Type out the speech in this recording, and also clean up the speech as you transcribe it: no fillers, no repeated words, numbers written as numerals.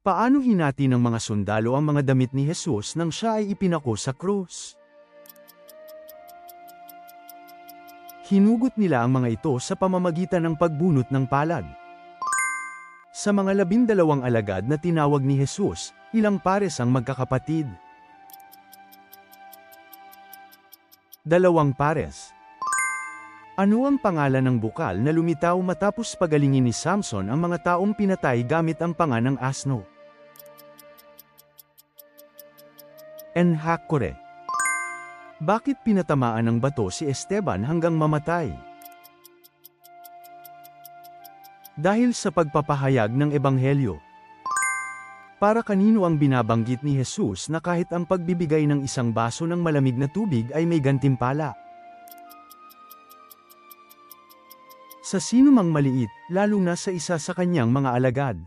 Paano hinati ng mga sundalo ang mga damit ni Jesus nang siya ay ipinako sa krus? Hinugot nila ang mga ito sa pamamagitan ng pagbunot ng palad. Sa mga 12 alagad na tinawag ni Jesus, ilang pares ang magkakapatid? 2 pares. Ano ang pangalan ng bukal na lumitaw matapos pagalingin ni Samson ang mga taong pinatay gamit ang panga ng asno? Enhakkore. Bakit pinatamaan ng bato si Esteban hanggang mamatay? Dahil sa pagpapahayag ng Ebanghelyo. Para kanino ang binabanggit ni Jesus na kahit ang pagbibigay ng isang baso ng malamig na tubig ay may gantimpala? Sa sino mang maliit, lalo na sa isa sa kanyang mga alagad.